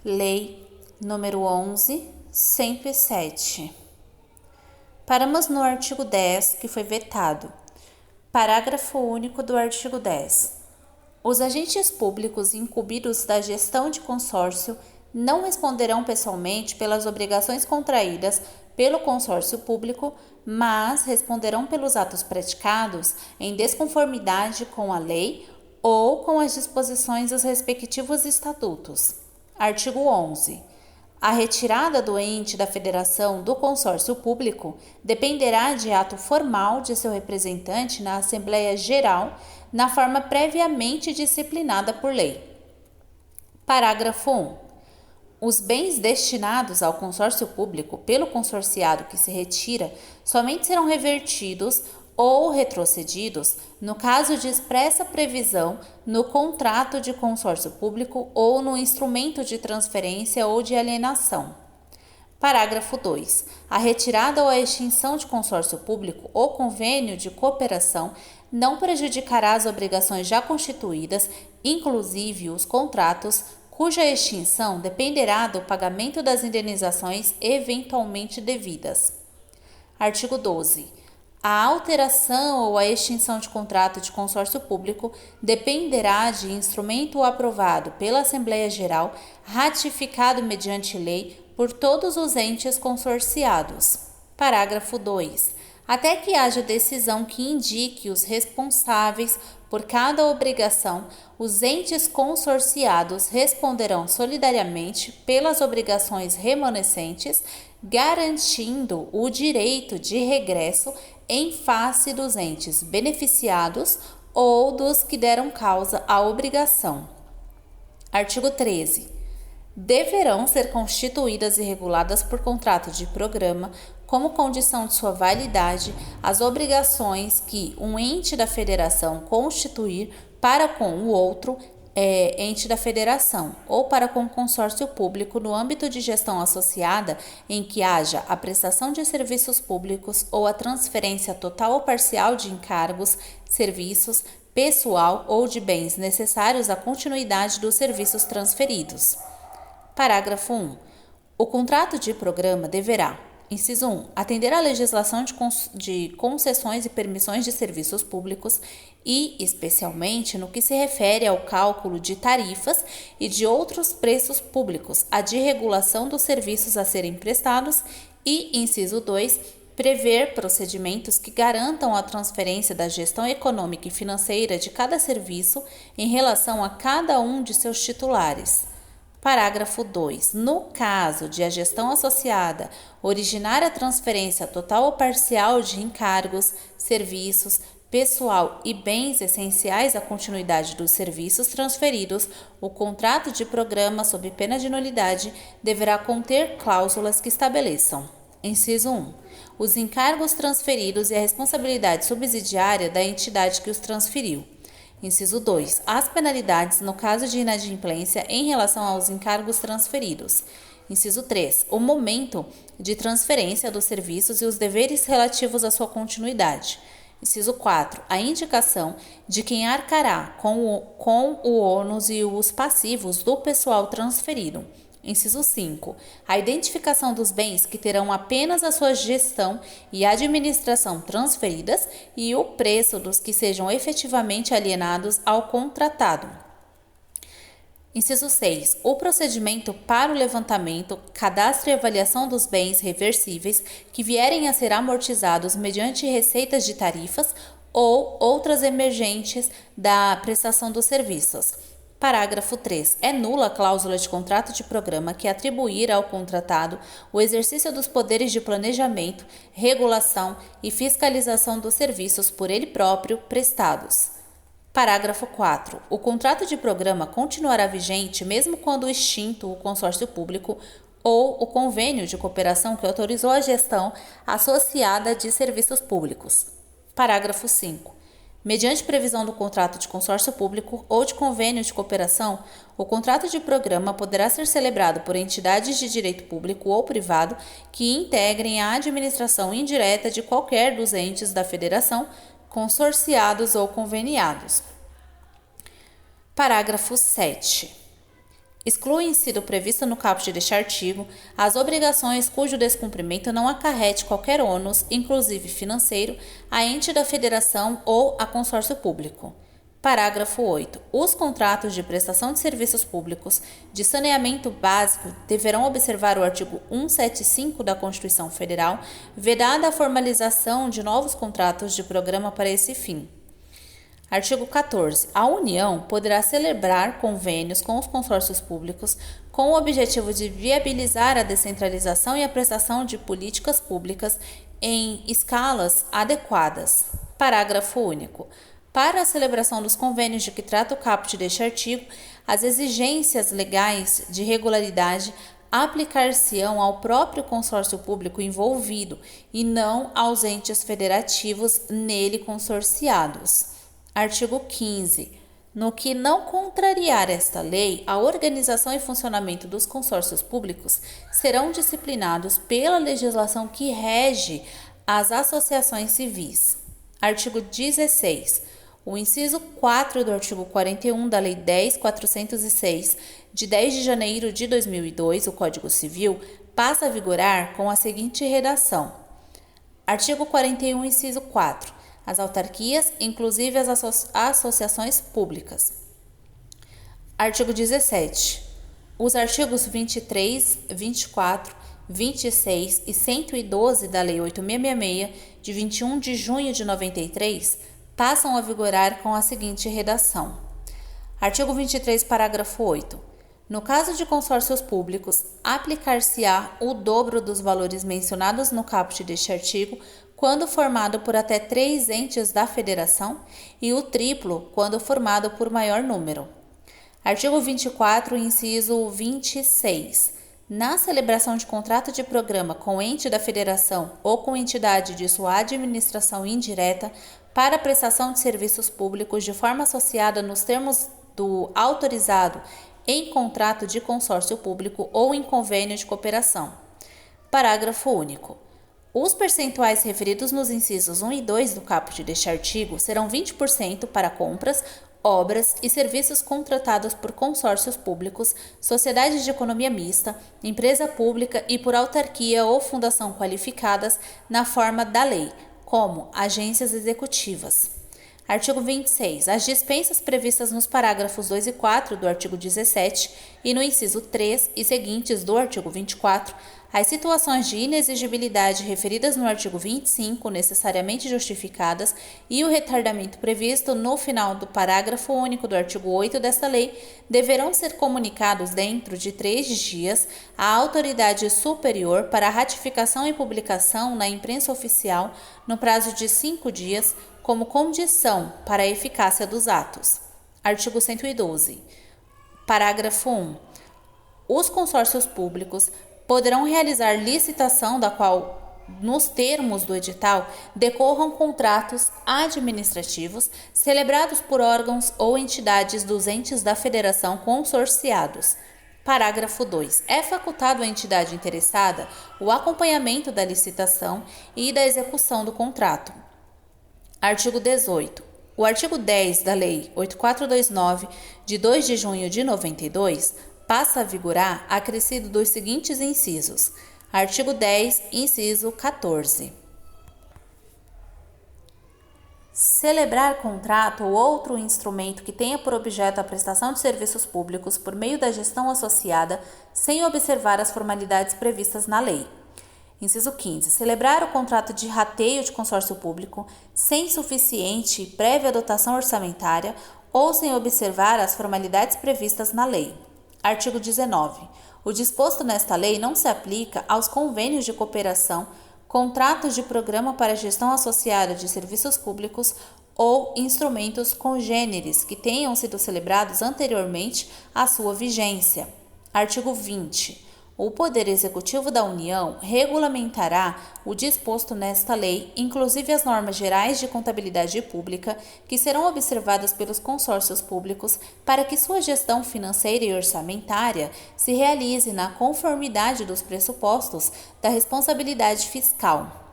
Lei número 11.107. Paramos no artigo 10, que foi vetado. Parágrafo único do artigo 10. Os agentes públicos incumbidos da gestão de consórcio não responderão pessoalmente pelas obrigações contraídas pelo consórcio público, mas responderão pelos atos praticados em desconformidade com a lei ou com as disposições dos respectivos estatutos. Artigo 11. A retirada do ente da federação do consórcio público dependerá de ato formal de seu representante na Assembleia Geral, na forma previamente disciplinada por lei. Parágrafo 1. Os bens destinados ao consórcio público pelo consorciado que se retira somente serão revertidos ou retrocedidos no caso de expressa previsão no contrato de consórcio público ou no instrumento de transferência ou de alienação. Parágrafo 2. A retirada ou a extinção de consórcio público ou convênio de cooperação não prejudicará as obrigações já constituídas, inclusive os contratos, cuja extinção dependerá do pagamento das indenizações eventualmente devidas. Artigo 12. A alteração ou a extinção de contrato de consórcio público dependerá de instrumento aprovado pela Assembleia Geral, ratificado mediante lei por todos os entes consorciados. Parágrafo 2. Até que haja decisão que indique os responsáveis por cada obrigação, os entes consorciados responderão solidariamente pelas obrigações remanescentes, garantindo o direito de regresso em face dos entes beneficiados ou dos que deram causa à obrigação. Artigo 13. Deverão ser constituídas e reguladas por contrato de programa, como condição de sua validade, as obrigações que um ente da federação constituir para com o outro ente da federação ou para com o consórcio público no âmbito de gestão associada em que haja a prestação de serviços públicos ou a transferência total ou parcial de encargos, serviços, pessoal ou de bens necessários à continuidade dos serviços transferidos. Parágrafo 1. O contrato de programa deverá: inciso 1. Atender à legislação de concessões e permissões de serviços públicos e, especialmente, no que se refere ao cálculo de tarifas e de outros preços públicos, a de regulação dos serviços a serem prestados e, inciso 2, prever procedimentos que garantam a transferência da gestão econômica e financeira de cada serviço em relação a cada um de seus titulares. Parágrafo 2. No caso de a gestão associada originar a transferência total ou parcial de encargos, serviços, pessoal e bens essenciais à continuidade dos serviços transferidos, o contrato de programa, sob pena de nulidade, deverá conter cláusulas que estabeleçam: inciso 1. Os encargos transferidos e a responsabilidade subsidiária da entidade que os transferiu. Inciso 2. As penalidades no caso de inadimplência em relação aos encargos transferidos. Inciso 3. O momento de transferência dos serviços e os deveres relativos à sua continuidade. Inciso 4. A indicação de quem arcará com o ônus e os passivos do pessoal transferido. Inciso 5. A identificação dos bens que terão apenas a sua gestão e administração transferidas e o preço dos que sejam efetivamente alienados ao contratado. Inciso 6. O procedimento para o levantamento, cadastro e avaliação dos bens reversíveis que vierem a ser amortizados mediante receitas de tarifas ou outras emergentes da prestação dos serviços. Parágrafo 3. É nula a cláusula de contrato de programa que atribuir ao contratado o exercício dos poderes de planejamento, regulação e fiscalização dos serviços por ele próprio prestados. Parágrafo 4. O contrato de programa continuará vigente mesmo quando extinto o consórcio público ou o convênio de cooperação que autorizou a gestão associada de serviços públicos. Parágrafo 5. Mediante previsão do contrato de consórcio público ou de convênio de cooperação, o contrato de programa poderá ser celebrado por entidades de direito público ou privado que integrem a administração indireta de qualquer dos entes da federação, consorciados ou conveniados. Parágrafo 7. Excluem-se do previsto no caput deste artigo as obrigações cujo descumprimento não acarrete qualquer ônus, inclusive financeiro, a ente da federação ou a consórcio público. Parágrafo 8. Os contratos de prestação de serviços públicos de saneamento básico deverão observar o artigo 175 da Constituição Federal, vedada a formalização de novos contratos de programa para esse fim. Artigo 14. A União poderá celebrar convênios com os consórcios públicos com o objetivo de viabilizar a descentralização e a prestação de políticas públicas em escalas adequadas. Parágrafo único. Para a celebração dos convênios de que trata o caput deste artigo, as exigências legais de regularidade aplicar-se-ão ao próprio consórcio público envolvido e não aos entes federativos nele consorciados. Artigo 15. No que não contrariar esta lei, a organização e funcionamento dos consórcios públicos serão disciplinados pela legislação que rege as associações civis. Artigo 16. O inciso 4 do artigo 41 da Lei 10.406, de 10 de janeiro de 2002, o Código Civil, passa a vigorar com a seguinte redação. Artigo 41, inciso 4. As autarquias, inclusive as associações públicas. Artigo 17. Os artigos 23, 24, 26 e 112 da Lei 8.666, de 21 de junho de 93, passam a vigorar com a seguinte redação. Artigo 23, parágrafo 8. No caso de consórcios públicos, aplicar-se-á o dobro dos valores mencionados no caput deste artigo quando formado por até 3 entes da federação e o triplo quando formado por maior número. Artigo 24, inciso 26. Na celebração de contrato de programa com ente da federação ou com entidade de sua administração indireta para prestação de serviços públicos de forma associada nos termos do autorizado em contrato de consórcio público ou em convênio de cooperação. Parágrafo único. Os percentuais referidos nos incisos 1 e 2 do caput deste artigo serão 20% para compras, obras e serviços contratados por consórcios públicos, sociedades de economia mista, empresa pública e por autarquia ou fundação qualificadas na forma da lei, como agências executivas. Artigo 26. As dispensas previstas nos parágrafos 2 e 4 do artigo 17 e no inciso 3 e seguintes do artigo 24, as situações de inexigibilidade referidas no artigo 25, necessariamente justificadas, e o retardamento previsto no final do parágrafo único do artigo 8 desta lei, deverão ser comunicados dentro de 3 dias à autoridade superior para ratificação e publicação na imprensa oficial no prazo de 5 dias, como condição para a eficácia dos atos. Artigo 112. Parágrafo 1. Os consórcios públicos poderão realizar licitação da qual, nos termos do edital, decorram contratos administrativos celebrados por órgãos ou entidades dos entes da federação consorciados. Parágrafo 2. É facultado à entidade interessada o acompanhamento da licitação e da execução do contrato. Artigo 18. O artigo 10 da Lei 8429, de 2 de junho de 92, passa a vigorar acrescido dos seguintes incisos. Artigo 10, inciso 14. Celebrar contrato ou outro instrumento que tenha por objeto a prestação de serviços públicos por meio da gestão associada, sem observar as formalidades previstas na lei. Inciso 15. Celebrar o contrato de rateio de consórcio público sem suficiente e prévia dotação orçamentária ou sem observar as formalidades previstas na lei. Artigo 19. O disposto nesta lei não se aplica aos convênios de cooperação, contratos de programa para gestão associada de serviços públicos ou instrumentos congêneres que tenham sido celebrados anteriormente à sua vigência. Artigo 20. O Poder Executivo da União regulamentará o disposto nesta lei, inclusive as normas gerais de contabilidade pública, que serão observadas pelos consórcios públicos para que sua gestão financeira e orçamentária se realize na conformidade dos pressupostos da responsabilidade fiscal.